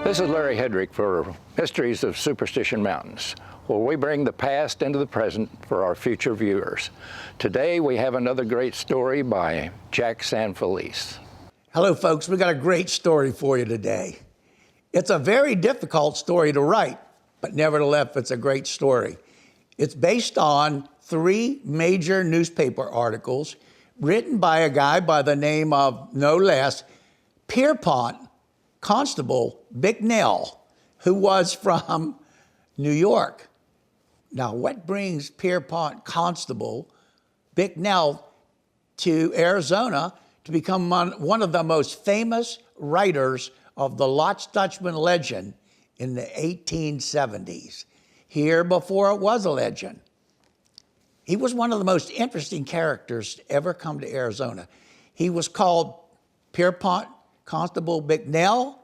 This is Larry Hedrick for Mysteries of Superstition Mountains, where we bring the past into the present for our future viewers. Today we have another great story by Jack San Felice. Hello folks, we got a great story for you today. It's a very difficult story to write, but nevertheless it's a great story. It's based on 3 major newspaper articles written by a guy by the name of, no less, Pierpont Constable Bicknell, who was from New York. Now, what brings Pierpont Constable Bicknell to Arizona to become one of the most famous writers of the Dutchman legend in the 1870s, here before it was a legend? He was one of the most interesting characters to ever come to Arizona. He was called Pierpont Constable Bicknell,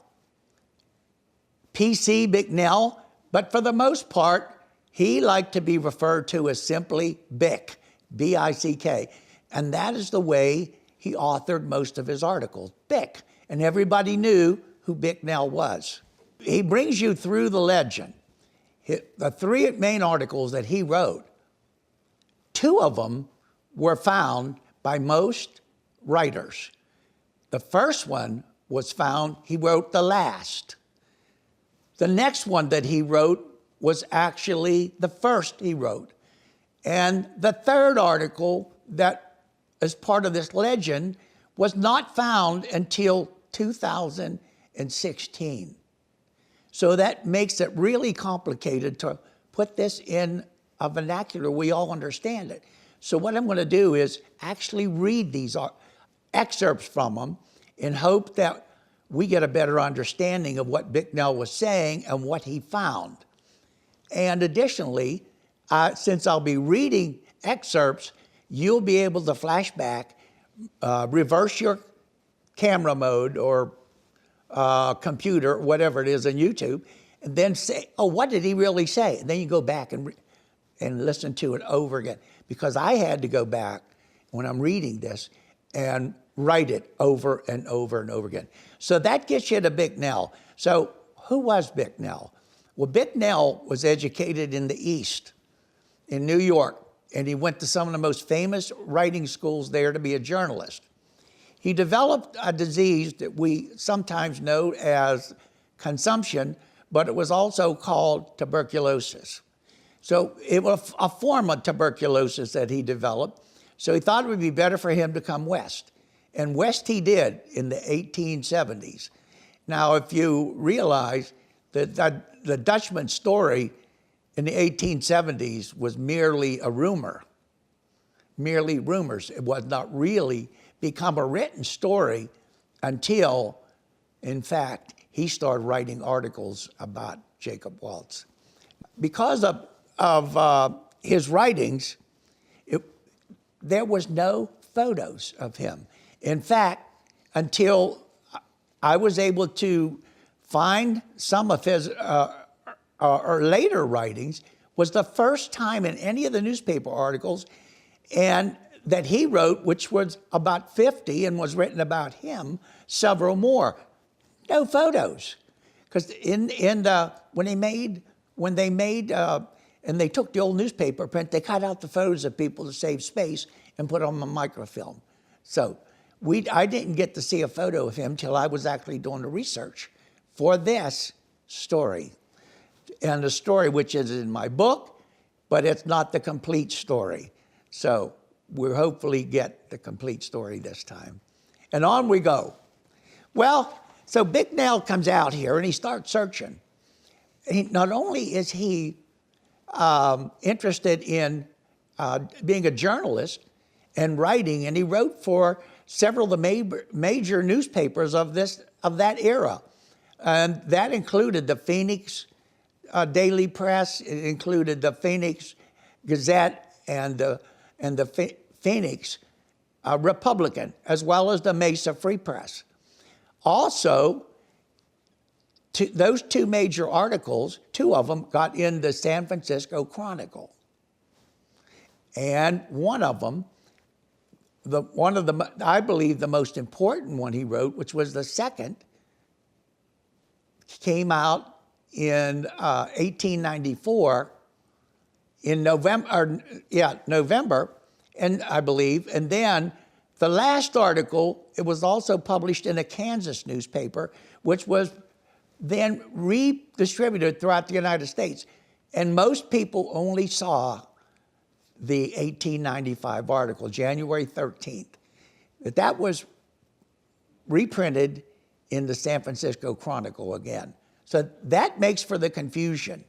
PC Bicknell, but for the most part, he liked to be referred to as simply Bick, B-I-C-K. And that is the way he authored most of his articles, Bick. And everybody knew who Bicknell was. He brings you through the legend. The 3 main articles that he wrote, 2 of them were found by most writers. The first one was found, he wrote the last. The next one that he wrote was actually the first he wrote. And the 3rd article that is part of this legend was not found until 2016. So that makes it really complicated to put this in a vernacular we all understand it. So what I'm going to do is actually read these excerpts from them in hope that we get a better understanding of what Bicknell was saying and what he found. And additionally, since I'll be reading excerpts, you'll be able to flash back, reverse your camera mode or computer, whatever it is on YouTube, and then say, oh, what did he really say? And then you go back and listen to it over again. Because I had to go back when I'm reading this and write it over and over and over again. So that gets you to Bicknell. So who was Bicknell? Well, Bicknell was educated in the East, in New York, and he went to some of the most famous writing schools there to be a journalist. He developed a disease that we sometimes know as consumption, but it was also called tuberculosis. So it was a form of tuberculosis that he developed. So he thought it would be better for him to come west. And west he did in the 1870s. Now, if you realize that the Dutchman story in the 1870s was merely a rumor, merely rumors. It was not really become a written story until, in fact, he started writing articles about Jacob Waltz. Because of his writings, there was no photos of him. In fact, until I was able to find some of his or later writings, was the first time in any of the newspaper articles and that he wrote, which was about 50 and was written about him, several more. No photos. Because when they made and they took the old newspaper print, they cut out the photos of people to save space and put them on microfilm. So I didn't get to see a photo of him till I was actually doing the research for this story. And the story which is in my book, but it's not the complete story. So we'll hopefully get the complete story this time. And on we go. Well, so Bicknell comes out here and he starts searching. Not only is he interested in being a journalist and writing, and he wrote for several of the major newspapers of that era. And that included the Phoenix Daily Press, it included the Phoenix Gazette and the Phoenix Republican, as well as the Mesa Free Press. Also, those 2 major articles, 2 of them got in the San Francisco Chronicle. And one of them, I believe the most important one he wrote, which was the second, came out in 1894 in November, and I believe, and then the last article, it was also published in a Kansas newspaper, which was then redistributed throughout the United States. And most people only saw the 1895 article, January 13th. But that was reprinted in the San Francisco Chronicle again. So that makes for the confusion.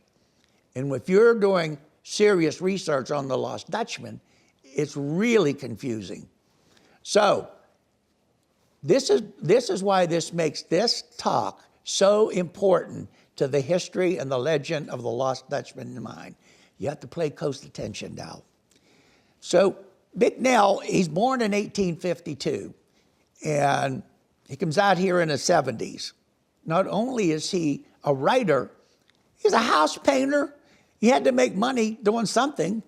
And if you're doing serious research on the Lost Dutchman, it's really confusing. So this is why this makes this talk so important to the history and the legend of the Lost Dutchman mine. You have to pay close attention now. So Bicknell, he's born in 1852, and he comes out here in the 70s. Not only is he a writer, he's a house painter. He had to make money doing something,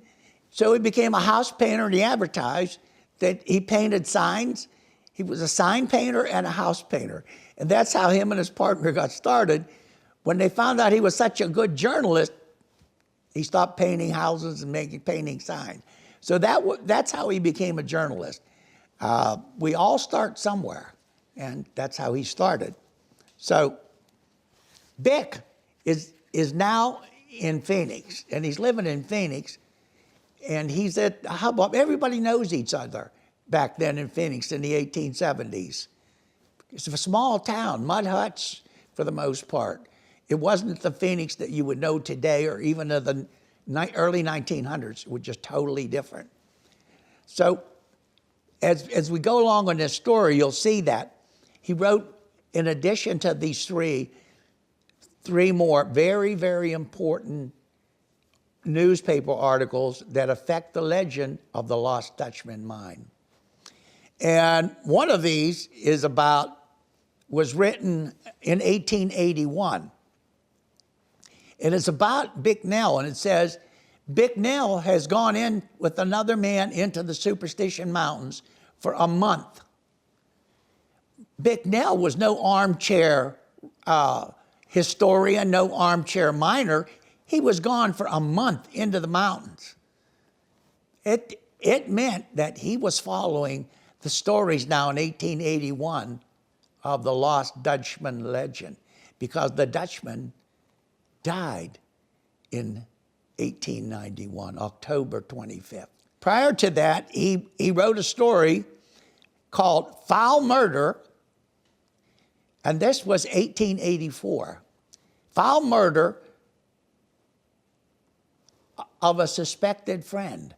so he became a house painter, and he advertised that he painted signs. He was a sign painter and a house painter. And that's how him and his partner got started. When they found out he was such a good journalist, he stopped painting houses and painting signs. So that's how he became a journalist. We all start somewhere, and that's how he started. So Bick is now in Phoenix, and he's living in Phoenix, and he's at a hubbub. Everybody knows each other back then in Phoenix in the 1870s. It's a small town, mud huts for the most part. It wasn't the Phoenix that you would know today or even of the early 1900s. It was just totally different. So as we go along on this story, you'll see that he wrote, in addition to these three more very, very important newspaper articles that affect the legend of the Lost Dutchman mine. And one of these was written in 1881. And it's about Bicknell, and it says, Bicknell has gone in with another man into the Superstition Mountains for a month. Bicknell was no armchair historian, no armchair miner. He was gone for a month into the mountains. It meant that he was following the stories now in 1881 of the Lost Dutchman legend, because the Dutchman died in 1891, October 25th. Prior to that, he wrote a story called Foul Murder, and this was 1884. Foul Murder of a Suspected Friend.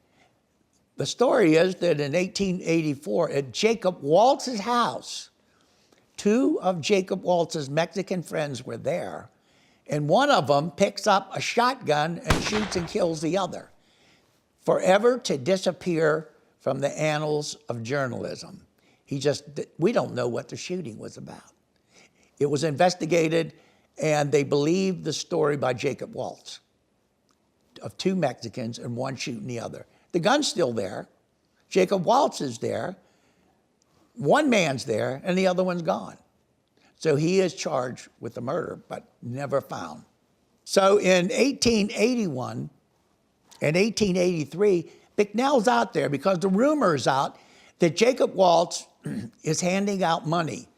The story is that in 1884, at Jacob Waltz's house, two of Jacob Waltz's Mexican friends were there, and one of them picks up a shotgun and shoots and kills the other, forever to disappear from the annals of journalism. We don't know what the shooting was about. It was investigated, and they believed the story by Jacob Waltz of two Mexicans and one shooting the other. The gun's still there. Jacob Waltz is there. One man's there, and the other one's gone. So he is charged with the murder, but never found. So in 1881 and 1883, Bicknell's out there because the rumor is out that Jacob Waltz is handing out money,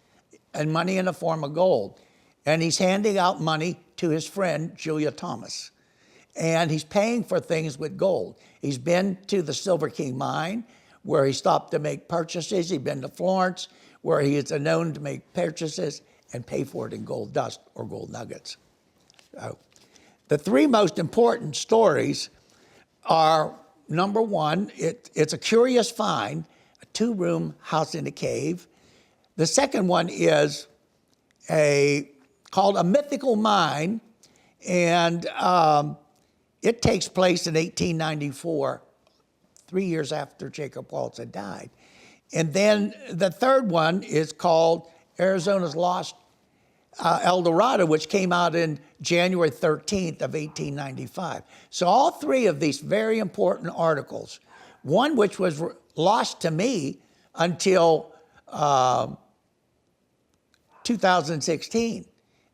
and money in the form of gold. And he's handing out money to his friend, Julia Thomas. And he's paying for things with gold. He's been to the Silver King mine, where he stopped to make purchases. He's been to Florence, where he is known to make purchases and pay for it in gold dust or gold nuggets. So, the three most important stories are, number one, it's a curious find, a two-room house in a cave. The second one is called A Mythical Mine, and it takes place in 1894, 3 years after Jacob Waltz had died. And then the third one is called Arizona's Lost El Dorado, which came out in January 13th of 1895. So all three of these very important articles, one which was lost to me until 2016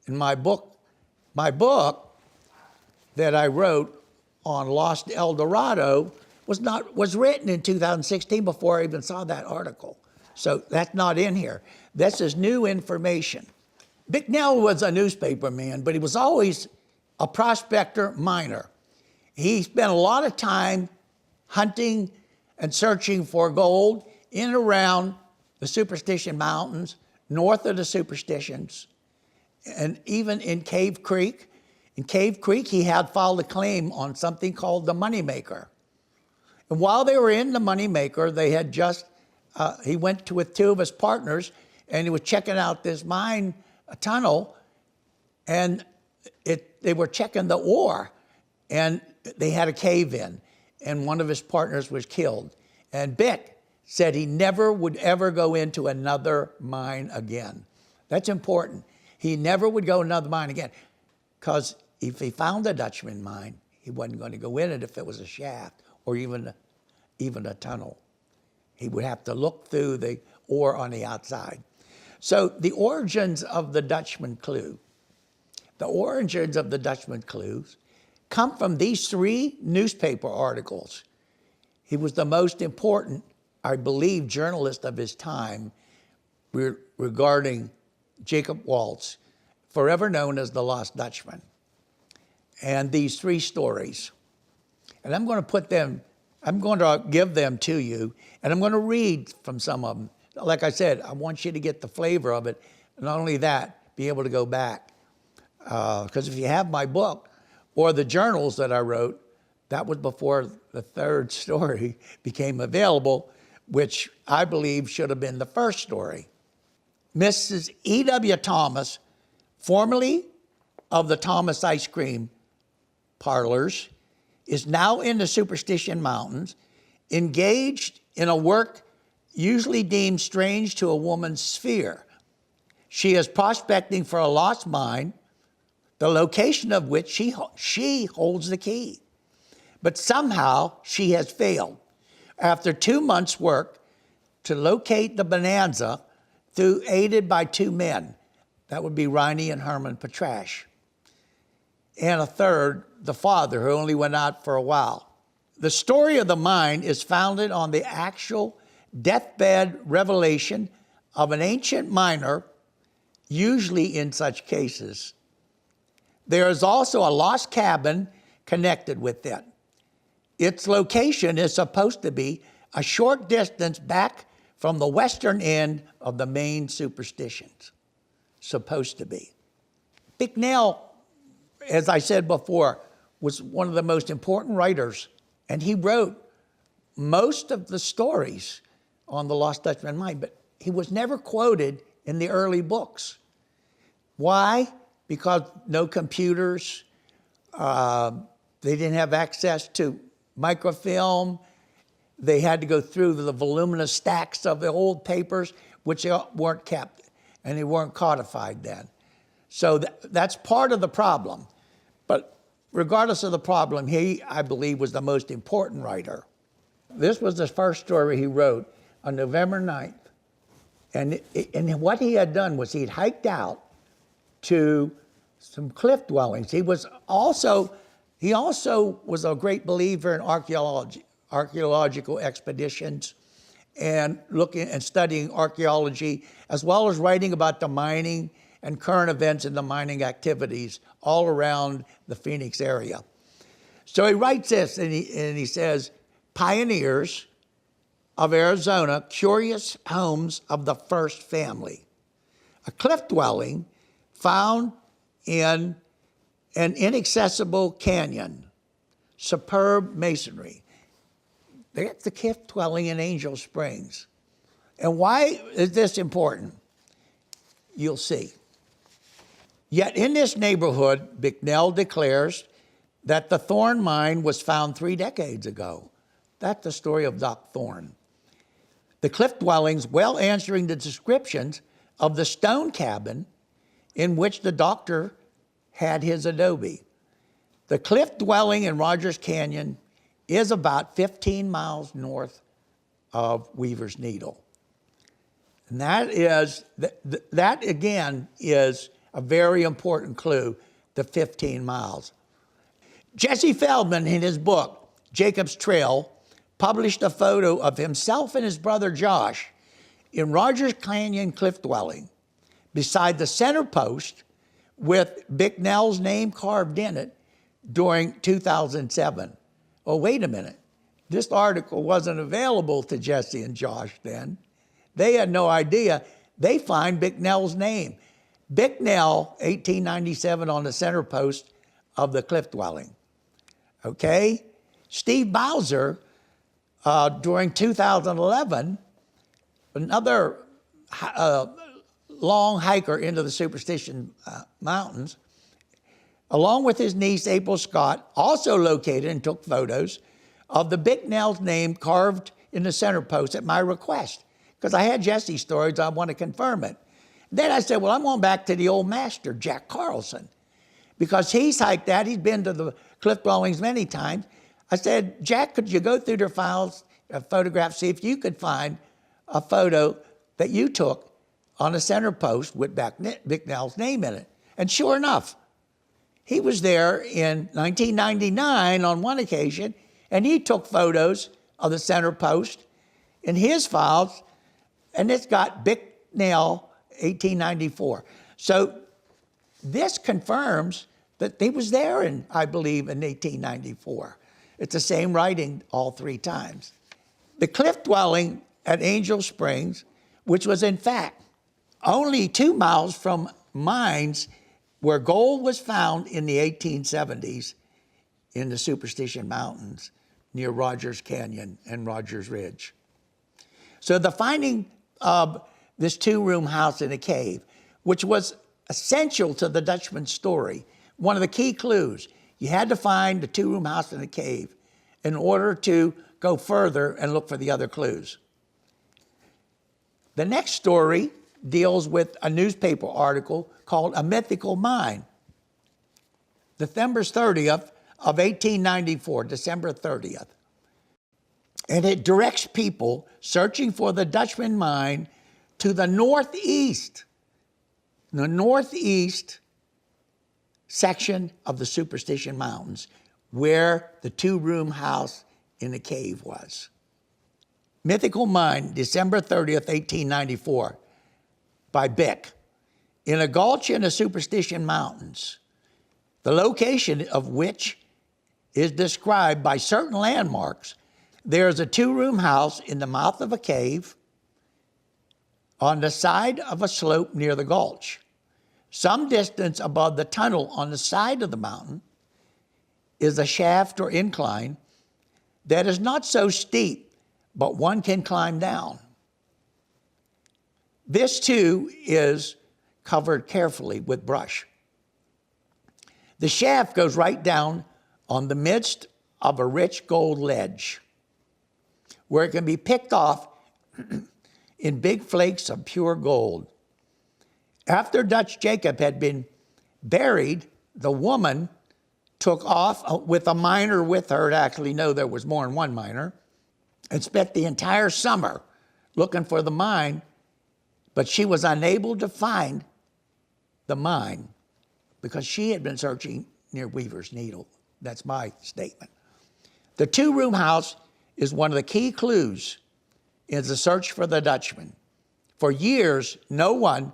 in my book, My book that I wrote on Lost El Dorado was written in 2016 before I even saw that article. So that's not in here. This is new information. Bicknell was a newspaper man, but he was always a prospector miner. He spent a lot of time hunting and searching for gold in and around the Superstition Mountains, north of the Superstitions, and even in Cave Creek. In Cave Creek, he had filed a claim on something called the Moneymaker. And while they were in the Moneymaker, they had just, he went with two of his partners, and he was checking out this mine tunnel, and they were checking the ore, and they had a cave in, and one of his partners was killed. And Bick said he never would ever go into another mine again. That's important. He never would go another mine again, because if he found a Dutchman mine, he wasn't going to go in it if it was a shaft or even a tunnel. He would have to look through the ore on the outside. So the origins of the Dutchman clue, come from these three newspaper articles. He was the most important, I believe, journalist of his time regarding Jacob Waltz, forever known as the Lost Dutchman. And these three stories. And I'm going to give them to you, and I'm going to read from some of them. Like I said, I want you to get the flavor of it. Not only that, be able to go back. Because if you have my book or the journals that I wrote, that was before the third story became available, which I believe should have been the first story. Mrs. E.W. Thomas, formerly of the Thomas Ice Cream Parlors, is now in the Superstition Mountains, engaged in a work usually deemed strange to a woman's sphere. She is prospecting for a lost mine, the location of which she holds the key. But somehow she has failed. After 2 months' work to locate the bonanza, aided by two men, that would be Riney and Herman Petrash, and a third, the father, who only went out for a while. The story of the mine is founded on the actual deathbed revelation of an ancient miner, usually in such cases. There is also a lost cabin connected with it. Its location is supposed to be a short distance back from the western end of the main Superstitions. Supposed to be. Bicknell, as I said before, was one of the most important writers, and he wrote most of the stories on the Lost Dutchman Mine, but he was never quoted in the early books. Why? Because no computers, they didn't have access to microfilm. They had to go through the voluminous stacks of the old papers, which weren't kept, and they weren't codified then. So that's part of the problem. But regardless of the problem, he, I believe, was the most important writer. This was the first story he wrote on November 9th. And what he had done was he'd hiked out to some cliff dwellings. He also was a great believer in archaeological expeditions and looking and studying archaeology, as well as writing about the mining and current events in the mining activities all around the Phoenix area. So he writes this, and he says, pioneers of Arizona, curious homes of the first family. A cliff dwelling found in an inaccessible canyon, superb masonry. That's the cliff dwelling in Angel Springs. And why is this important? You'll see. Yet in this neighborhood, Bicknell declares that the Thorn mine was found 3 decades ago. That's the story of Doc Thorn. The cliff dwellings well answering the descriptions of the stone cabin in which the doctor had his adobe. The cliff dwelling in Rogers Canyon is about 15 miles north of Weaver's Needle. And that again is a very important clue. the 15 miles. Jesse Feldman, in his book, Jacob's Trail, published a photo of himself and his brother Josh in Rogers Canyon cliff dwelling beside the center post with Bicknell's name carved in it during 2007. Oh, wait a minute. This article wasn't available to Jesse and Josh then. They had no idea. They find Bicknell's name. Bicknell, 1897, on the center post of the cliff dwelling. Okay? Steve Bowser, during 2011, another long hiker into the Superstition Mountains, along with his niece, April Scott, also located and took photos of the Bicknell's name carved in the center post at my request, because I had Jesse's stories, I want to confirm it. Then I said, well, I'm going back to the old master, Jack Carlson, because he's hiked that. He's been to the cliff dwellings many times. I said, Jack, could you go through their files, photographs, see if you could find a photo that you took on a center post with Bicknell's name in it? And sure enough, he was there in 1999 on one occasion, and he took photos of the center post in his files, and it's got Bicknell 1894. So this confirms that he was there, I believe, in 1894. It's the same writing all three times. The cliff dwelling at Angel Springs, which was in fact only 2 miles from mines where gold was found in the 1870s in the Superstition Mountains near Rogers Canyon and Rogers Ridge. So the finding of this 2-room house in a cave, which was essential to the Dutchman story, one of the key clues. You had to find the 2-room house in a cave in order to go further and look for the other clues. The next story deals with a newspaper article called A Mythical Mine. December 30th of 1894, December 30th. And it directs people searching for the Dutchman Mine to the northeast section of the Superstition Mountains, where the 2-room house in a cave was. Mythical Mine, December 30th, 1894, by Bick. In a gulch in the Superstition Mountains, the location of which is described by certain landmarks, there is a 2-room house in the mouth of a cave on the side of a slope near the gulch. Some distance above the tunnel on the side of the mountain is a shaft or incline that is not so steep, but one can climb down. This too is covered carefully with brush. The shaft goes right down on the midst of a rich gold ledge, where it can be picked off in big flakes of pure gold. After Dutch Jacob had been buried, the woman took off with a miner with her to actually know there was more than one miner, and spent the entire summer looking for the mine, but she was unable to find the mine because she had been searching near Weaver's Needle. That's my statement. The 2-room house is one of the key clues in the search for the Dutchman. For years, no one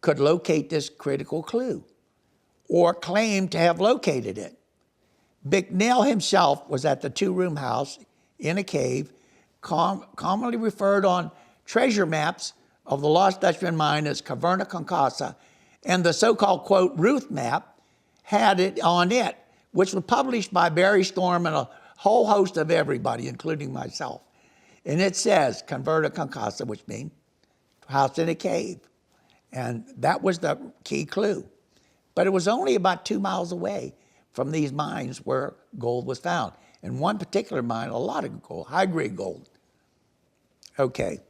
could locate this critical clue or claim to have located it. Bicknell himself was at the 2-room house in a cave, commonly referred on treasure maps of the Lost Dutchman Mine as Caverna Concasa, and the so-called, quote, Ruth map had it on it, which was published by Barry Storm and a whole host of everybody, including myself. And it says Caverna Concasa, which means house in a cave. And that was the key clue. But it was only about 2 miles away from these mines where gold was found. In one particular mine, a lot of gold, high-grade gold. Okay.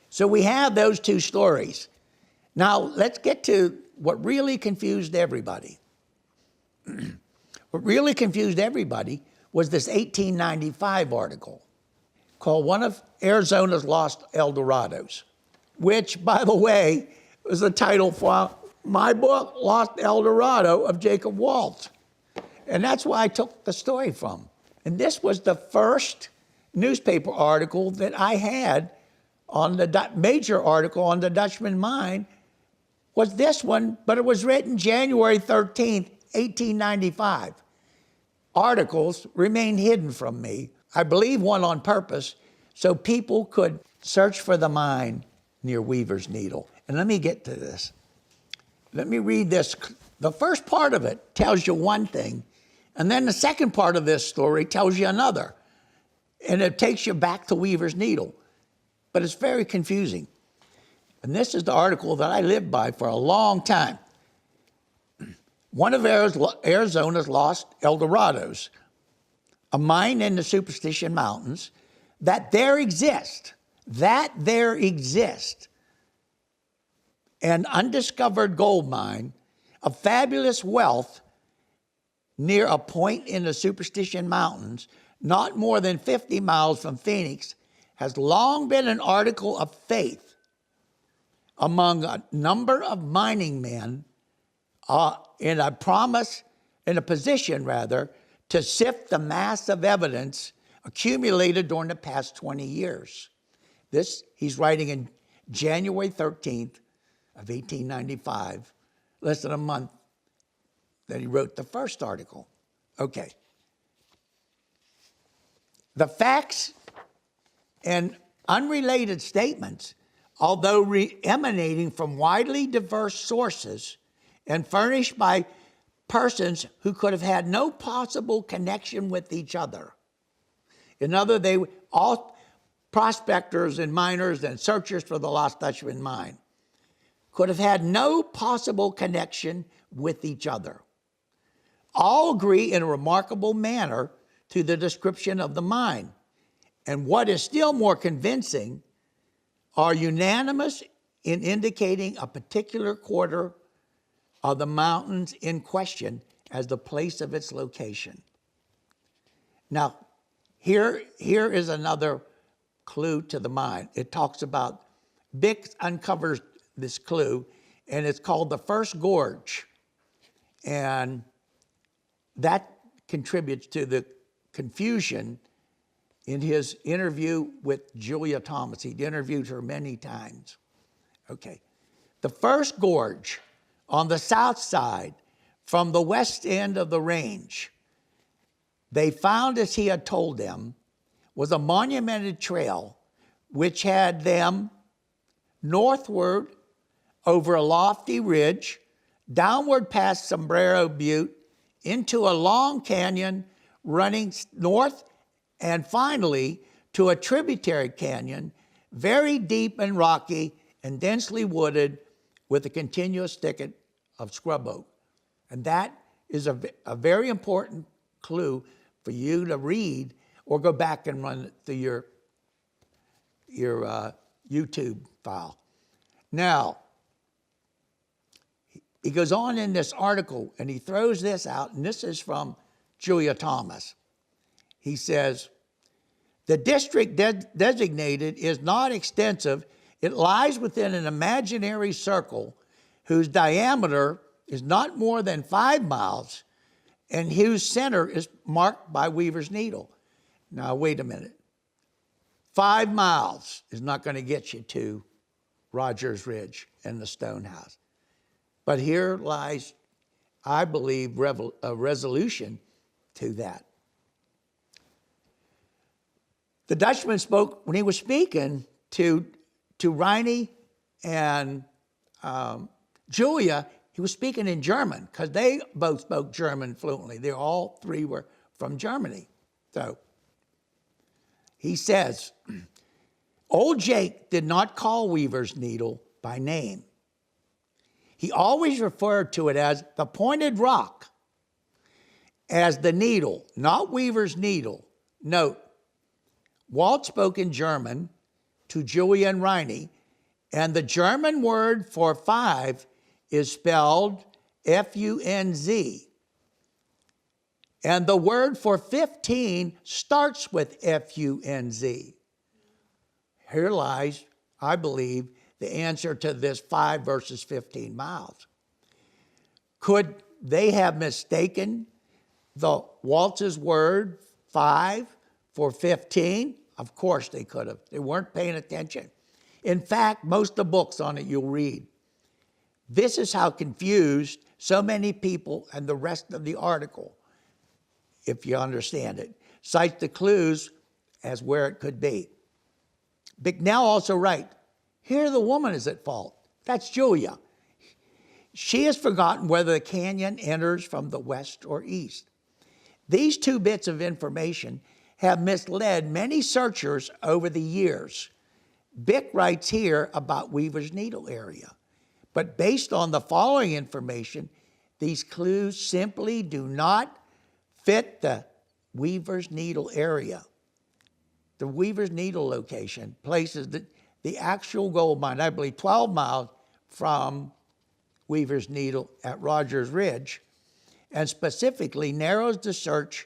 So we have those 2 stories. Now, let's get to what really confused everybody. What really confused everybody was this 1895 article called One of Arizona's Lost El Dorados, which, by the way, was the title for my book, Lost El Dorado of Jacob Waltz. And that's where I took the story from. And this was the first newspaper article that I had on the major article on the Dutchman Mine was this one, but it was written January 13th, 1895. Articles remained hidden from me. I believe one on purpose, so people could search for the mine near Weaver's Needle. And let me get to this. Let me read this. The first part of it tells you one thing, and then the second part of this story tells you another. And it takes you back to Weaver's Needle. But it's very confusing. And this is the article that I lived by for a long time. One of Arizona's lost El Dorados, a mine in the Superstition Mountains, that there exists, an undiscovered gold mine of fabulous wealth near a point in the Superstition Mountains, not more than 50 miles from Phoenix, has long been an article of faith among a number of mining men in a position to sift the mass of evidence accumulated during the past 20 years. This he's writing in January 13th of 1895, less than a month that he wrote the first article. Okay. The facts and unrelated statements, although emanating from widely diverse sources and furnished by persons who could have had no possible connection with each other. In other, they all prospectors and miners and searchers for the lost Dutchman mine could have had no possible connection with each other. All agree in a remarkable manner to the description of the mine. And what is still more convincing, are unanimous in indicating a particular quarter of the mountains in question as the place of its location. Now, here is another clue to the mine. It talks about, Bick uncovers this clue, and it's called the First Gorge. And that contributes to the confusion in his interview with Julia Thomas. He'd interviewed her many times. Okay. The First Gorge on the south side from the west end of the range, they found, as he had told them, was a monumented trail which had them northward over a lofty ridge, downward past Sombrero Butte, into a long canyon running north, and finally to a tributary canyon, very deep and rocky and densely wooded with a continuous thicket of scrub oak. And that is a very important clue for you to read or go back and run it through your YouTube file. Now, he goes on in this article and he throws this out, and this is from Julia Thomas. He says, the district designated is not extensive. It lies within an imaginary circle whose diameter is not more than 5 miles and whose center is marked by Weaver's Needle. Now, wait a minute. 5 miles is not going to get you to Rogers Ridge and the Stone House. But here lies, I believe, a resolution to that. The Dutchman spoke, when he was speaking to Riney and Julia, he was speaking in German because they both spoke German fluently. They all three were from Germany. So he says, old Jake did not call Weaver's Needle by name. He always referred to it as the pointed rock, as the needle, not Weaver's Needle. Note, Walt spoke in German to Julia and Riney, and the German word for 5 is spelled F-U-N-Z. And the word for 15 starts with F-U-N-Z. Here lies, I believe, the answer to this 5 versus 15 miles. Could they have mistaken the Waltz's word 5 for 15? Of course they could have. They weren't paying attention. In fact, most of the books on it you'll read. This is how confused so many people and the rest of the article, if you understand it, cites the clues as where it could be. Bicknell also writes, here the woman is at fault. That's Julia. She has forgotten whether the canyon enters from the west or east. These two bits of information have misled many searchers over the years. Bick writes here about Weaver's Needle area. But based on the following information, these clues simply do not fit the Weaver's Needle area. The Weaver's Needle location places the actual gold mine, I believe 12 miles from Weaver's Needle at Rogers Ridge, and specifically narrows the search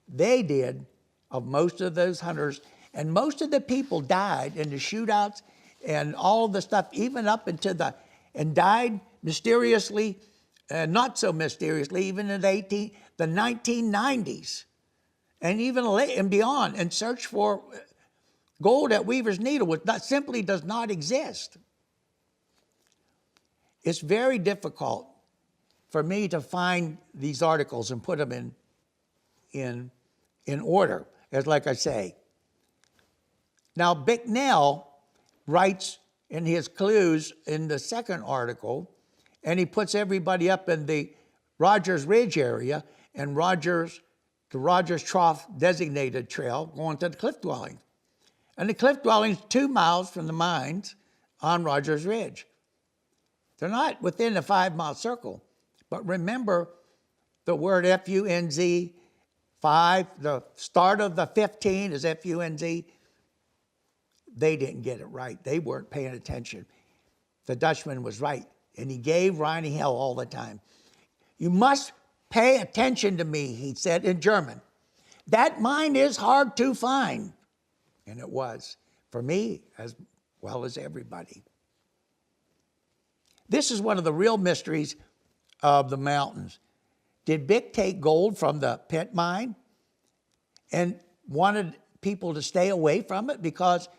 they did of most of those hunters. And most of the people died in the shootouts and all of the stuff, even up into and died mysteriously, not so mysteriously, even in the 1990s, and even late and beyond, and search for gold at Weaver's Needle, which simply does not exist. It's very difficult for me to find these articles and put them in order, as like I say. Now, Bicknell writes in his clues in the second article, and he puts everybody up in the Rogers Ridge area and the Rogers Trough designated trail going to the cliff dwelling. And the cliff dwelling's 2 miles from the mines on Rogers Ridge. They're not within a 5-mile circle. But remember the word F-U-N-Z, 5, the start of the 15 is F-U-N-Z. They didn't get it right. They weren't paying attention. The Dutchman was right, and he gave Riney hell all the time. You must pay attention to me, he said in German. That mine is hard to find. And it was, for me as well as everybody. This is one of the real mysteries of the mountains. Did Bick take gold from the pit mine and wanted people to stay away from it? Because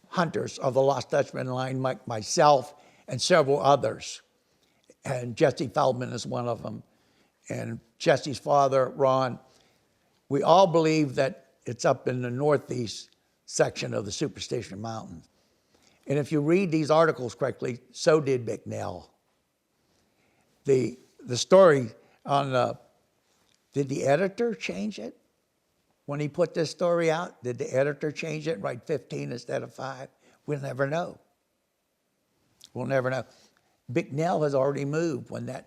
hunters of the Lost Dutchman line, like myself and several others, and Jesse Feldman is one of them, and Jesse's father, Ron, we all believe that it's up in the northeast section of the Superstition Mountains. And if you read these articles correctly, so did Bicknell. The story on, did the editor change it? When he put this story out, did the editor change it and write 15 instead of 5? We'll never know. We'll never know. Bicknell has already moved when the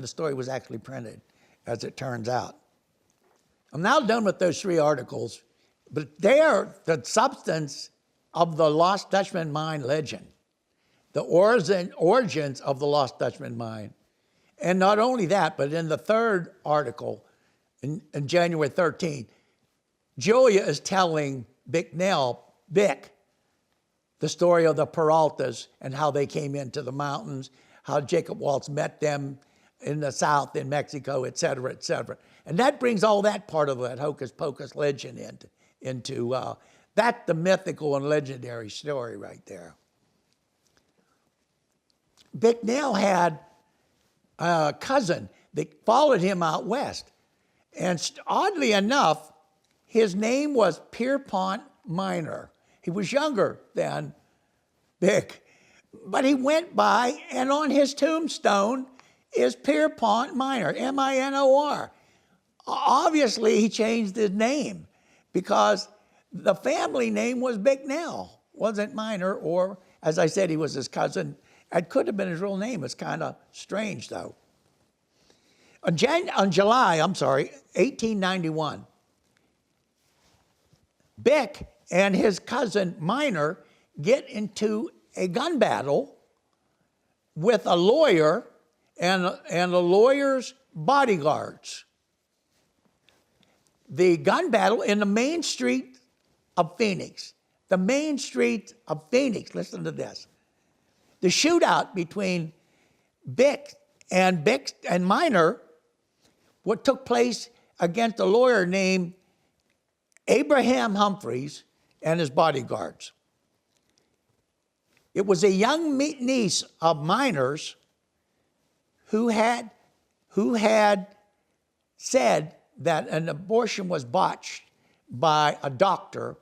story was actually printed, as it turns out. I'm now done with those 3 articles, but they are the substance of the Lost Dutchman Mine legend, the origins of the Lost Dutchman Mine. And not only that, but in the 3rd article, in January 13th, Julia is telling Bick, the story of the Peraltas and how they came into the mountains, how Jacob Waltz met them in the south in Mexico, et cetera, et cetera. And that brings all that part of that hocus pocus legend into that's the mythical and legendary story right there. Bicknell had a cousin that followed him out west. And oddly enough, his name was Pierpont Minor. He was younger than Bick, but he went by, and on his tombstone is Pierpont Minor, M-I-N-O-R. Obviously, he changed his name because the family name was Bicknell, wasn't Minor, or as I said, he was his cousin. It could have been his real name. It's kind of strange, though. On July 1891, Bick and his cousin Minor get into a gun battle with a lawyer and a lawyer's bodyguards. The gun battle in the main street of Phoenix. The main street of Phoenix, listen to this. The shootout between Bick And Bick and Miner, what took place against a lawyer named Abraham Humphreys and his bodyguards. It was a young niece of Miner's who had said that an abortion was botched by a doctor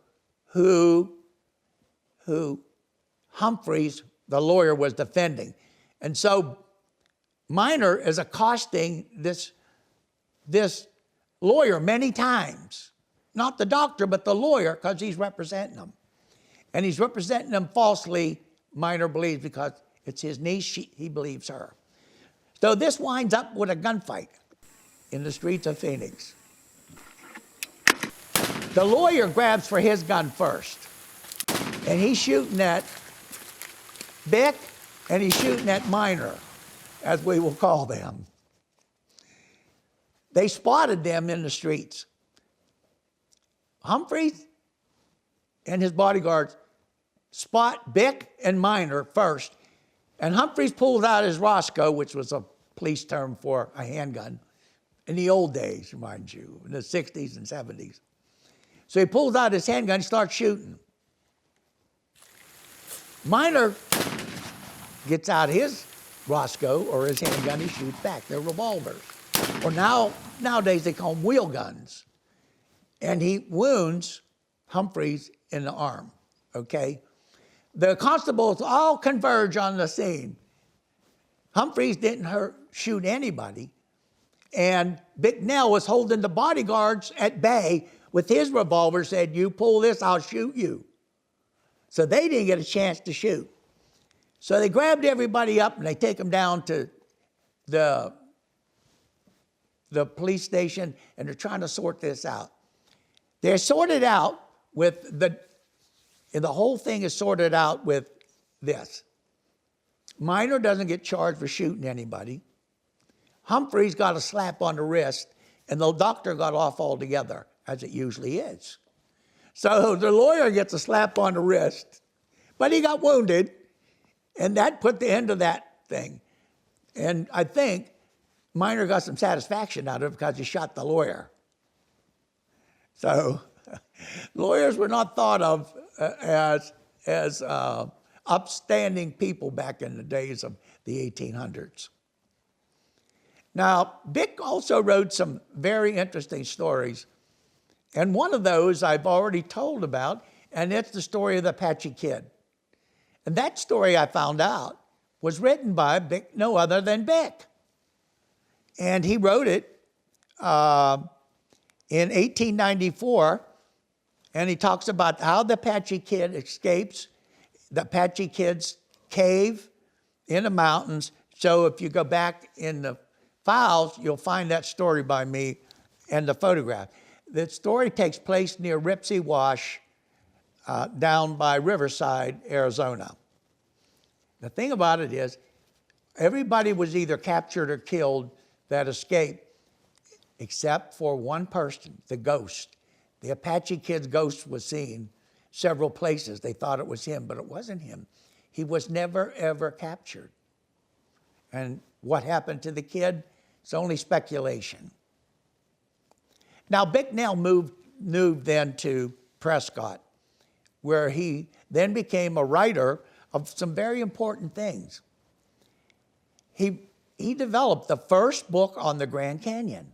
who Humphreys, the lawyer, was defending. And so Miner is accosting this lawyer many times. Not the doctor, but the lawyer, because he's representing him. And he's representing him falsely, Miner believes, because it's his niece, he believes her. So this winds up with a gunfight in the streets of Phoenix. The lawyer grabs for his gun first. And he's shooting at Bick, and he's shooting at Miner, as we will call them. They spotted them in the streets. Humphreys and his bodyguards spot Bick and Miner first, and Humphreys pulls out his Roscoe, which was a police term for a handgun in the old days, mind you, in the 60s and 70s. So he pulls out his handgun and starts shooting. Miner gets out his Roscoe or his handgun, he shoots back. They're revolvers. Or nowadays they call them wheel guns. And he wounds Humphreys in the arm, okay? The constables all converge on the scene. Humphreys didn't shoot anybody. And Bicknell was holding the bodyguards at bay with his revolver, said, "You pull this, I'll shoot you." So they didn't get a chance to shoot. So they grabbed everybody up and they take them down to the police station, and they're trying to sort this out. They're sorted out with and the whole thing is sorted out with this. Miner doesn't get charged for shooting anybody. Humphreys got a slap on the wrist, and the doctor got off altogether, as it usually is. So the lawyer gets a slap on the wrist, but he got wounded, and that put the end of that thing. And I think Miner got some satisfaction out of it because he shot the lawyer. So lawyers were not thought of as upstanding people back in the days of the 1800s. Now, Bick also wrote some very interesting stories, and one of those I've already told about, and it's the story of the Apache Kid. And that story, I found out, was written by Bick, no other than Bick. And he wrote it in 1894, and he talks about how the Apache Kid escapes the Apache Kid's cave in the mountains. So if you go back in the files, you'll find that story by me and the photograph. The story takes place near Ripsey Wash, down by Riverside, Arizona. The thing about it is, everybody was either captured or killed that escaped, except for one person, the ghost. The Apache Kid's ghost was seen several places. They thought it was him, but it wasn't him. He was never, ever captured. And what happened to the kid? It's only speculation. Now, Bicknell moved then to Prescott, where he then became a writer of some very important things. He developed the first book on the Grand Canyon.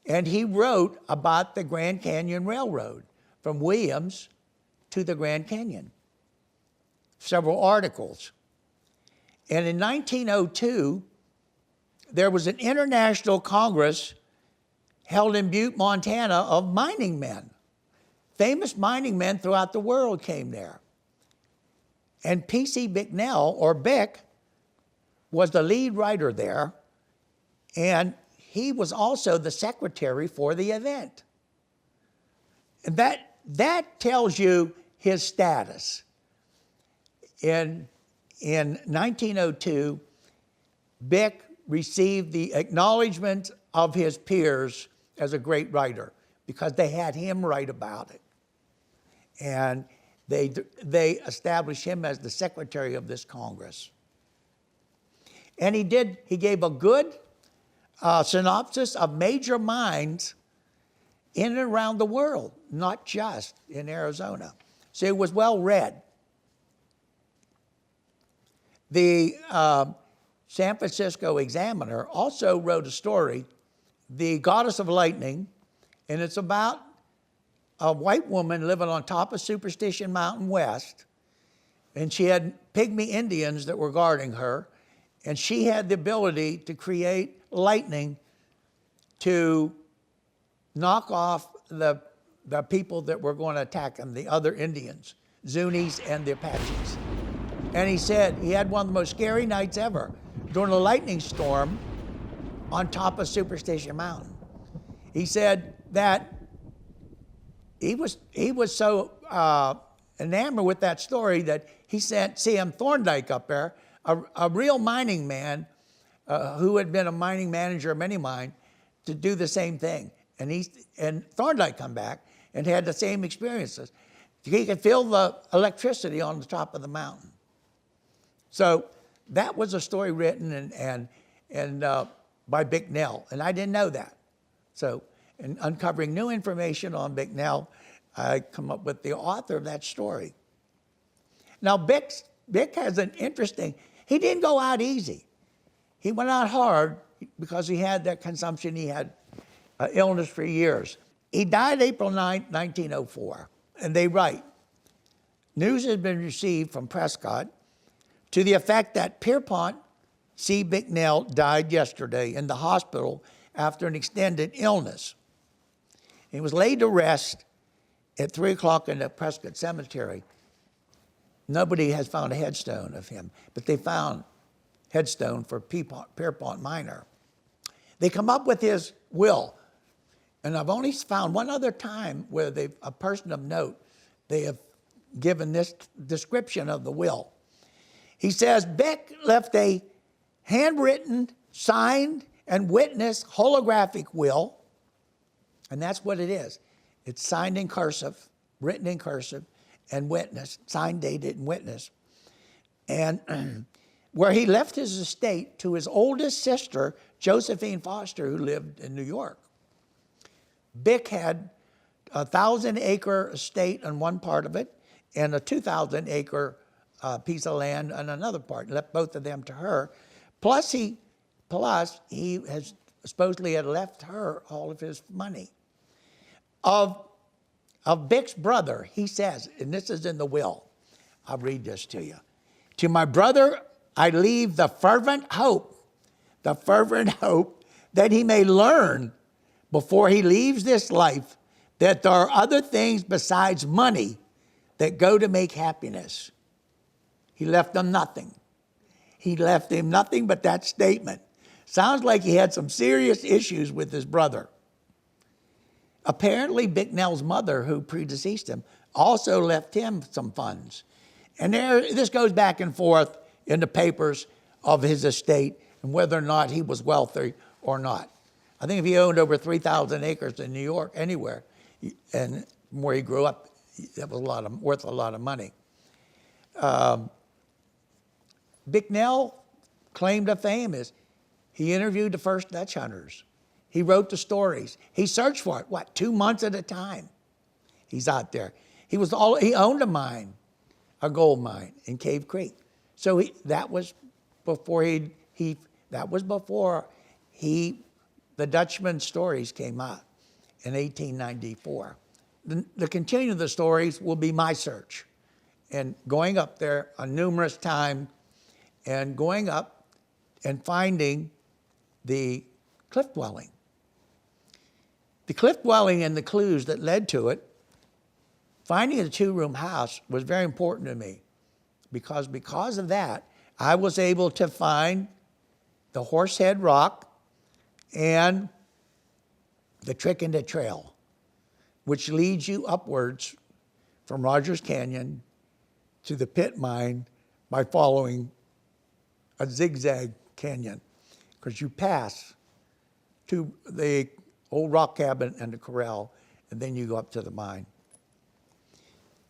And he wrote about the Grand Canyon Railroad from Williams to the Grand Canyon. Several articles. And in 1902, there was an international congress held in Butte, Montana, of mining men. Famous mining men throughout the world came there. And PC Bicknell, or Bick, was the lead writer there, and he was also the secretary for the event. And that tells you his status. In 1902, Bick received the acknowledgement of his peers as a great writer because they had him write about it. And they established him as the secretary of this Congress. And he gave a good synopsis of major mines in and around the world, not just in Arizona. So it was well read. The San Francisco Examiner also wrote a story, The Goddess of Lightning, and it's about a white woman living on top of Superstition Mountain West, and she had pygmy Indians that were guarding her, and she had the ability to create lightning to knock off the people that were going to attack them, the other Indians, Zunis and the Apaches. And he said he had one of the most scary nights ever during a lightning storm on top of Superstition Mountain. He said that he was so enamored with that story that he sent C.M. Thorndike up there, a real mining man who had been a mining manager of many mines, to do the same thing. And Thorndike come back and had the same experiences. He could feel the electricity on the top of the mountain. So that was a story written and by Bicknell, and I didn't know that. So in uncovering new information on Bicknell, I come up with the author of that story. Now Bick has an interesting, he didn't go out easy. He went out hard because he had that consumption, he had illness for years. He died April 9, 1904, and they write, news has been received from Prescott to the effect that Pierpont C. Bicknell died yesterday in the hospital after an extended illness. He was laid to rest at 3 o'clock in the Prescott Cemetery. Nobody has found a headstone of him, but they found headstone for Pierpont Minor. They come up with his will, and I've only found one other time where a person of note, they have given this description of the will. He says, Beck left a handwritten, signed, and witnessed holographic will, and that's what it is. It's signed in cursive, written in cursive, and witnessed, signed, dated, and witnessed. And where he left his estate to his oldest sister, Josephine Foster, who lived in New York. Bick had a 1,000-acre estate on one part of it and a 2,000-acre piece of land on another part. Left both of them to her. Plus he has supposedly had left her all of his money. Of Bick's brother, he says, and this is in the will, I'll read this to you. To my brother, I leave the fervent hope that he may learn before he leaves this life that there are other things besides money that go to make happiness. He left them nothing. He left him nothing but that statement. Sounds like he had some serious issues with his brother. Apparently, Bicknell's mother, who predeceased him, also left him some funds. And this goes back and forth in the papers of his estate and whether or not he was wealthy or not. I think if he owned over 3,000 acres in New York, anywhere, and where he grew up, that was worth a lot of money. Bicknell claim to fame is he interviewed the first Dutch hunters. He wrote the stories. He searched for it, 2 months at a time? He's out there. He owned a mine, a gold mine in Cave Creek. So that was before the Dutchman stories came out in 1894. The continuing of the stories will be my search, and going up there a numerous time, and going up and finding the cliff dwelling. The cliff dwelling and the clues that led to it, finding a 2-room house was very important to me because of that, I was able to find the Horsehead Rock and the Trick in the Trail, which leads you upwards from Rogers Canyon to the pit mine by following a zigzag canyon, because you pass to the old rock cabin and the corral, and then you go up to the mine.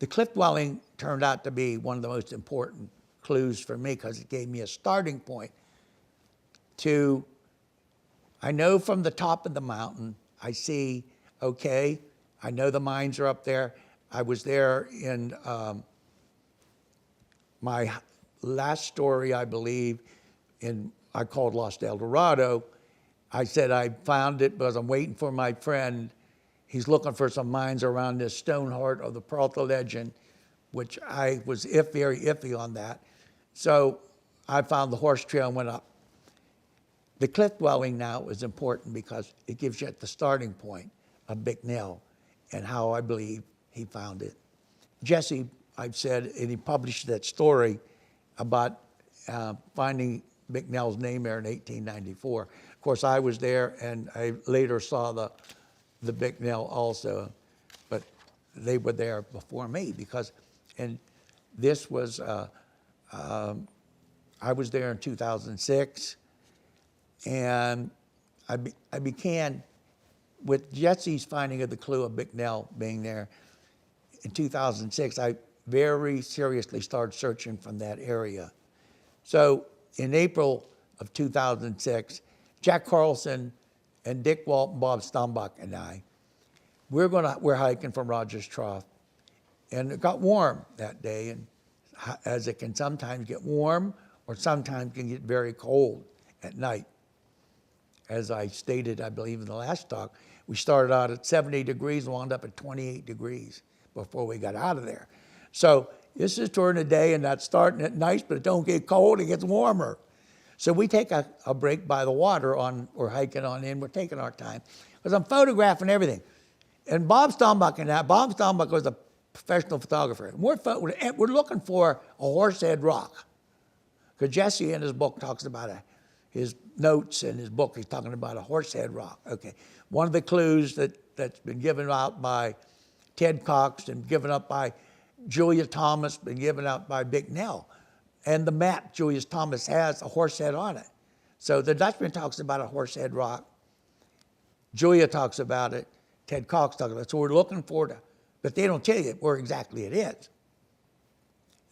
The cliff dwelling turned out to be one of the most important clues for me because it gave me a starting point to, I know from the top of the mountain, I see, okay, I know the mines are up there. I was there in my last story, I believe, I called Lost El Dorado. I said I found it because I'm waiting for my friend. He's looking for some mines around this stone heart of the Peralta legend, which I was very iffy on that. So I found the horse trail and went up. The cliff dwelling now is important because it gives you the starting point of Bicknell and how I believe he found it. Jesse, I've said, and he published that story about finding Bicknell's name there in 1894. Of course, I was there, and I later saw the Bicknell also, but they were there before me because, and this was, I was there in 2006, and I began with Jesse's finding of the clue of Bicknell being there in 2006. I very seriously started searching from that area. So in April of 2006, Jack Carlson and Dick Walton, Bob Stombach, and I, we're hiking from Rogers Trough, and it got warm that day, and as it can sometimes get warm or sometimes can get very cold at night. As I stated, I believe in the last talk, we started out at 70 degrees and wound up at 28 degrees before we got out of there. So this is during the day, and that's starting at night, but it don't get cold, it gets warmer. So we take a break by the water we're hiking on in, we're taking our time, because I'm photographing everything. And Bob Stombach was a professional photographer. We're looking for a horsehead rock, because Jesse in his book talks about his notes in his book, he's talking about a horsehead rock. Okay, one of the clues that's been given out by Ted Cox and given up by Julia Thomas, been given out by Bicknell. And the map Julius Thomas has a horsehead on it. So the Dutchman talks about a horsehead rock. Julia talks about it. Ted Cox talks about it. So we're looking for it, but they don't tell you where exactly it is.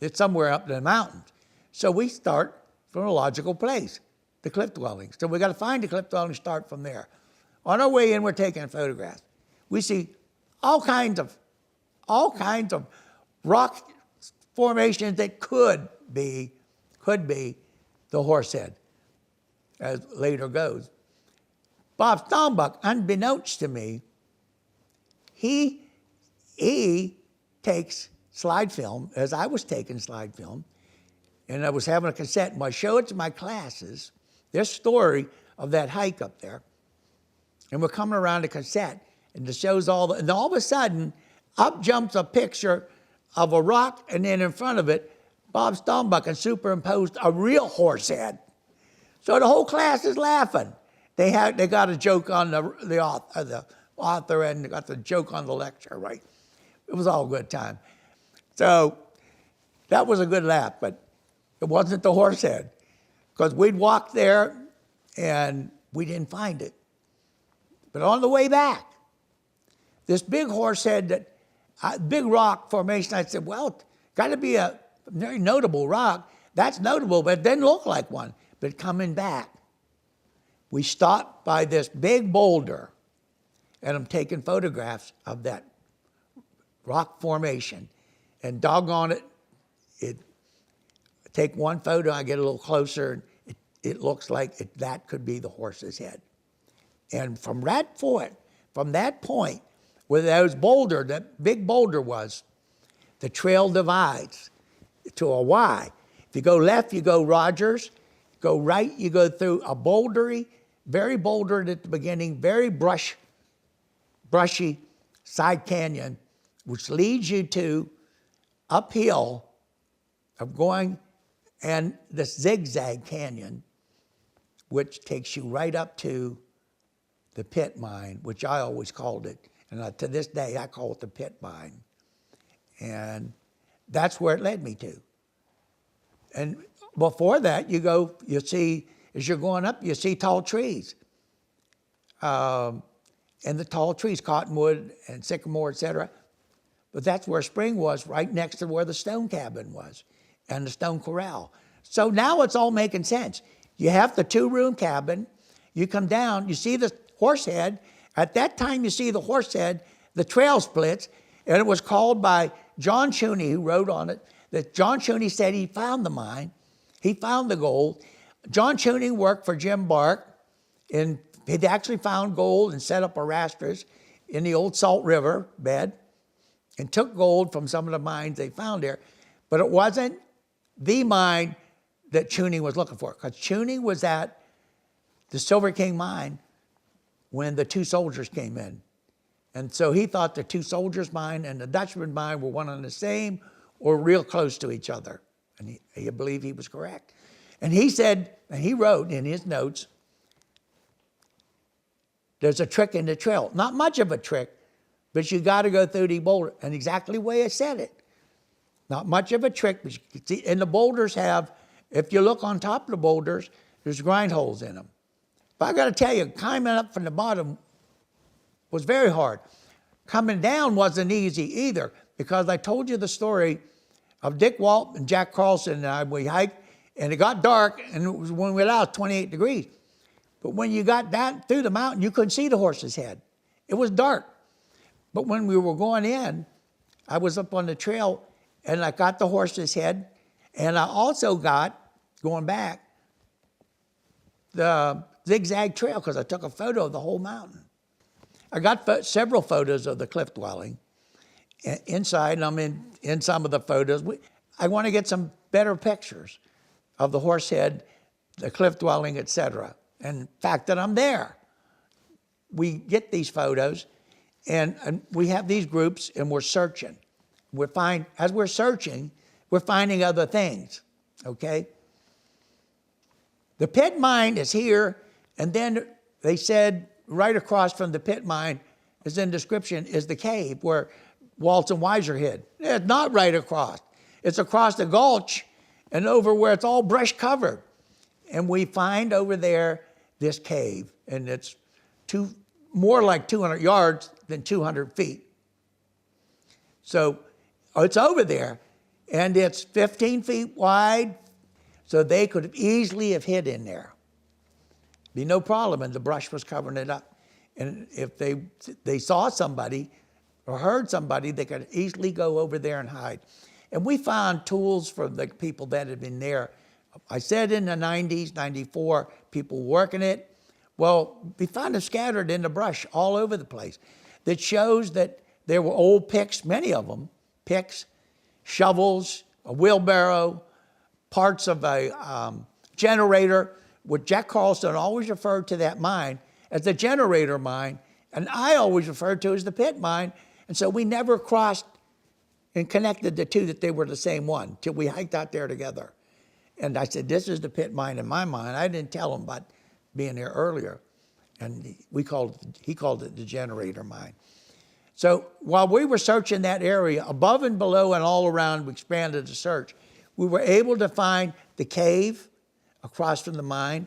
It's somewhere up in the mountains. So we start from a logical place, the cliff dwellings. So we got to find the cliff dwelling, start from there. On our way in, we're taking photographs. We see all kinds of rock formations that could be the horsehead, as later goes. Bob Stombach, unbeknownst to me, he takes slide film, as I was taking slide film, and I was having a cassette, and I show it to my classes, this story of that hike up there, and we're coming around the cassette, and it shows and all of a sudden, up jumps a picture of a rock, and then in front of it, Bob Stombach had superimposed a real horse head. So the whole class is laughing. They got a joke on the author, and they got the joke on the lecturer, right? It was all a good time. So that was a good laugh, but it wasn't the horse head, because we'd walked there and we didn't find it. But on the way back, this big horse head, big rock formation, I said, well, got to be a very notable rock. That's notable, but it didn't look like one. But coming back, we stopped by this big boulder, and I'm taking photographs of that rock formation. And doggone it, take one photo, I get a little closer, and it looks like that could be the horse's head. And from that point, where that big boulder was, the trail divides to a Y. If you go left, you go Rogers. Go right, you go through a very bouldered at the beginning, very brushy side canyon, which leads you to uphill of going, and this zigzag canyon, which takes you right up to the pit mine, which I always called it. And to this day, I call it the pit mine. And that's where it led me to. And before that, you see, as you're going up, you see tall trees. And the tall trees, cottonwood and sycamore, etc. But that's where spring was, right next to where the stone cabin was and the stone corral. So now it's all making sense. You have the 2-room cabin. You come down, you see the horse head. At that time you see the horse head, the trail splits, and it was called by John Chuney, who wrote on it, that John Chuney said he found the mine. He found the gold. John Chuney worked for Jim Bark, and he'd actually found gold and set up a rasters in the old Salt River bed and took gold from some of the mines they found there. But it wasn't the mine that Chuney was looking for, because Chuney was at the Silver King mine when the 2 soldiers came in. And so he thought the 2 soldiers mine and the Dutchman mine were one and the same or real close to each other. And he believed he was correct. And he said, and he wrote in his notes, there's a trick in the trail. Not much of a trick, but you got to go through the boulder. And exactly the way I said it. Not much of a trick, but you can see, and the boulders have, if you look on top of the boulders, there's grind holes in them. But I got to tell you, climbing up from the bottom was very hard. Coming down wasn't easy either, because I told you the story of Dick Walt and Jack Carlson and I. We hiked, and it got dark, and it was when we were out, 28 degrees. But when you got down through the mountain, you couldn't see the horse's head. It was dark. But when we were going in, I was up on the trail, and I got the horse's head, and I also got, going back, the zigzag trail, because I took a photo of the whole mountain. I got several photos of the cliff dwelling inside, and I'm in some of the photos. I want to get some better pictures of the horse head, the cliff dwelling, etc. And the fact that I'm there. We get these photos, and we have these groups, and we're searching. As we're searching, we're finding other things, okay? The pit mine is here, and then they said right across from the pit mine, as in description, is the cave where Waltz and Weiser hid. It's not right across. It's across the gulch and over where it's all brush covered. And we find over there this cave, and it's more like 200 yards than 200 feet. So it's over there, and it's 15 feet wide, so they could easily have hid in there. Be no problem, and the brush was covering it up. And if they saw somebody or heard somebody, they could easily go over there and hide. And we found tools for the people that had been there. I said in the 90s, 94, people working it. Well, we found them scattered in the brush all over the place. That shows that there were old picks, many of them, picks, shovels, a wheelbarrow, parts of a generator, which Jack Carlson always referred to that mine as the generator mine, and I always referred to as the pit mine. And so we never crossed and connected the two, that they were the same one, till we hiked out there together. And I said, this is the pit mine in my mind. I didn't tell him about being there earlier. And he called it the generator mine. So while we were searching that area, above and below and all around, we expanded the search. We were able to find the cave across from the mine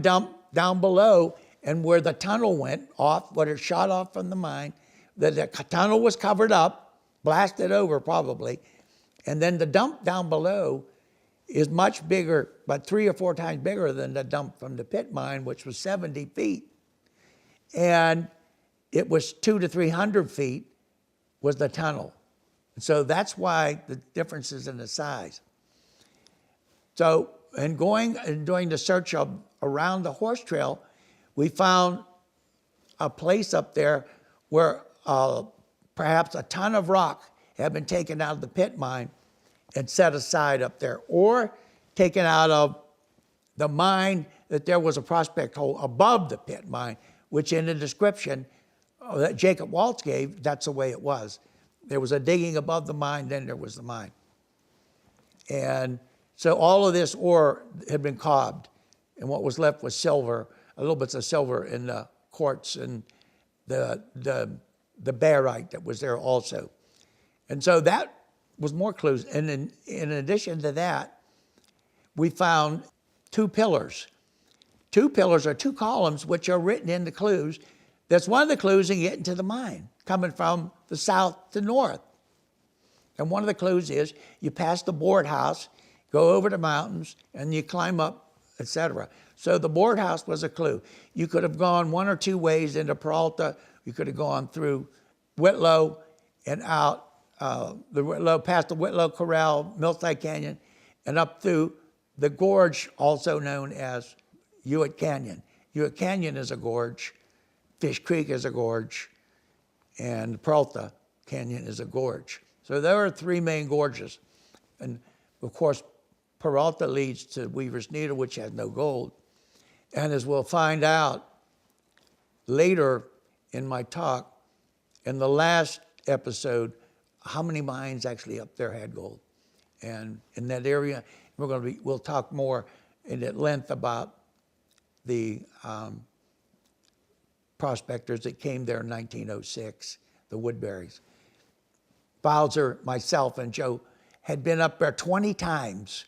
dump down below, and where the tunnel went off, where it shot off from the mine, the tunnel was covered up, blasted over probably, and then the dump down below is much bigger, about 3 or 4 times bigger than the dump from the pit mine, which was 70 feet. And it was 200 to 300 feet was the tunnel. So that's why the differences in the size. So, and going and doing the search around the horse trail, we found a place up there where perhaps a ton of rock had been taken out of the pit mine and set aside up there, or taken out of the mine, that there was a prospect hole above the pit mine, which in the description that Jacob Waltz gave, that's the way it was. There was a digging above the mine, then there was the mine. And so all of this ore had been cobbed, and what was left was silver, a little bits of silver in the quartz and the barite that was there also. And so that was more clues. And in addition to that, we found 2 pillars. 2 pillars are 2 columns which are written in the clues. That's one of the clues in getting to the mine, coming from the south to north. And one of the clues is you pass the board house, go over the mountains, and you climb up etc. So the board house was a clue. You could have gone one or two ways into Peralta. You could have gone through Whitlow and out the Whitlow, past the Whitlow Corral, Millside Canyon, and up through the gorge, also known as Hewitt Canyon. Hewitt Canyon is a gorge, Fish Creek is a gorge, and Peralta Canyon is a gorge. So there are three main gorges. And of course, Peralta leads to Weaver's Needle, which has no gold. And as we'll find out later in my talk, in the last episode, how many mines actually up there had gold. And in that area, we'll talk more at length about the prospectors that came there in 1906, the Woodburys. Bowser, myself, and Joe had been up there 20 times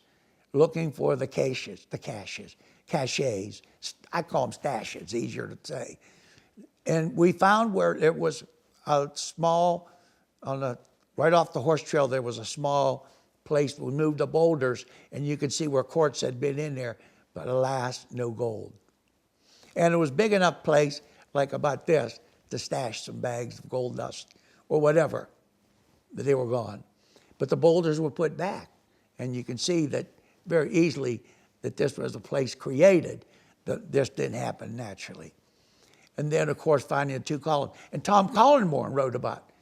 looking for the caches. I call them stashes, easier to say. And we found where it was a small, right off the horse trail, there was a small place. We moved the boulders, and you could see where quartz had been in there, but alas, no gold. And it was big enough place, like about this, to stash some bags of gold dust or whatever, but they were gone. But the boulders were put back, and you can see that very easily that this was a place created, that this didn't happen naturally. And then, of course, finding the two columns. And Tom Collenborn wrote about it,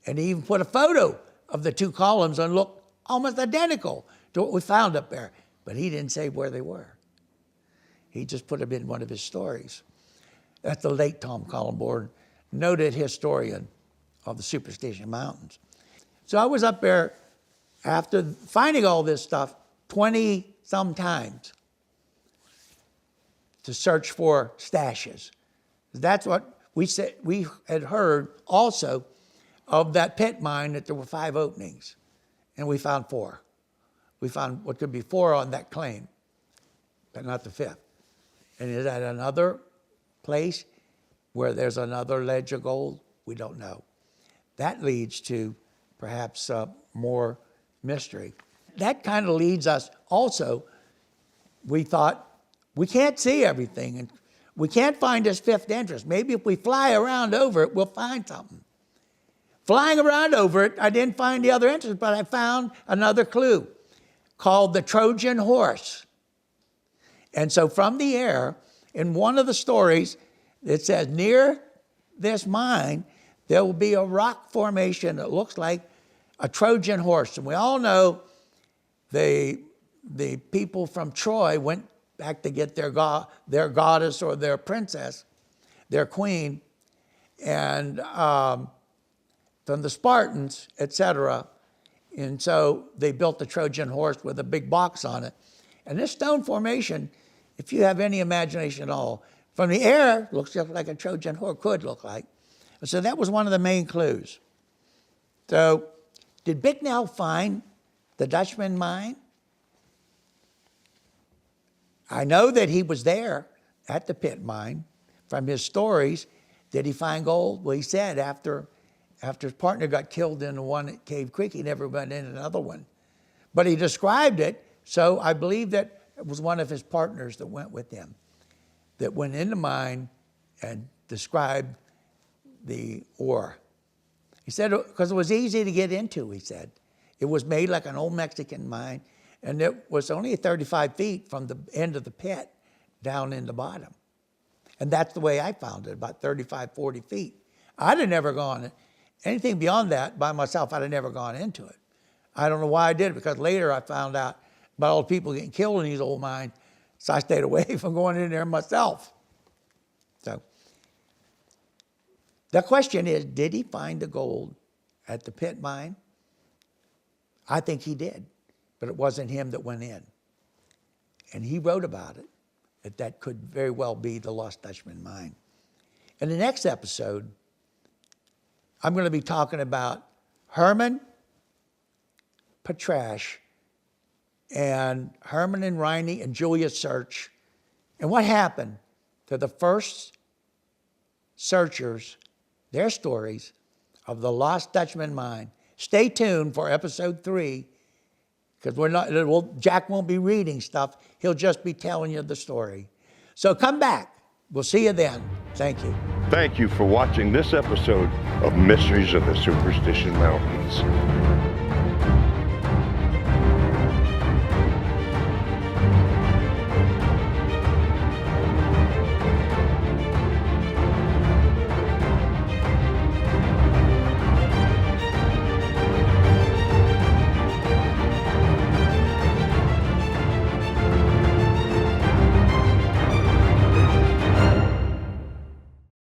and he even put a photo of the two columns and looked almost identical to what we found up there, but he didn't say where they were. He just put them in one of his stories. That's the late Tom Collenborn, noted historian of the Superstition Mountains. So I was up there after finding all this stuff 20-some times to search for stashes. That's what we said. We had heard also of that pit mine that there were 5 openings, and we found 4. We found what could be 4 on that claim, but not the 5th. And is that another place where there's another ledge of gold? We don't know. That leads to perhaps more mystery. That kind of leads us also, we thought, we can't see everything, and we can't find this 5th entrance. Maybe if we fly around over it, we'll find something. Flying around over it, I didn't find the other entrance, but I found another clue called the Trojan horse. And so from the air, in one of the stories, it says, near this mine, there will be a rock formation that looks like a Trojan horse. And we all know the people from Troy went back to get their goddess or their princess, their queen, and from the Spartans, etc. And so they built the Trojan horse with a big box on it. And this stone formation, if you have any imagination at all, from the air, looks just like a Trojan horse, could look like. And so that was one of the main clues. So did Bicknell find the Dutchman Mine? I know that he was there at the pit mine. From his stories, did he find gold? Well, he said after his partner got killed in the one at Cave Creek, he never went in another one. But he described it, so I believe that it was one of his partners that went with him, that went in the mine and described the ore. He said, because it was easy to get into, he said. It was made like an old Mexican mine, and it was only 35 feet from the end of the pit down in the bottom. And that's the way I found it, about 35, 40 feet. I'd have never gone, anything beyond that by myself, I'd have never gone into it. I don't know why I did, because later I found out about all the people getting killed in these old mines, so I stayed away from going in there myself. So the question is, did he find the gold at the pit mine? I think he did, but it wasn't him that went in. And he wrote about it, that could very well be the Lost Dutchman Mine. In the next episode, I'm going to be talking about Herman Petrasch and Herman and Riney and Julia Search, and what happened to the first searchers, their stories of the Lost Dutchman Mine. Stay tuned for episode 3 because we're not. Well, Jack won't be reading stuff. He'll just be telling you the story. So come back. We'll see you then. Thank you. Thank you for watching this episode of Mysteries of the Superstition Mountains.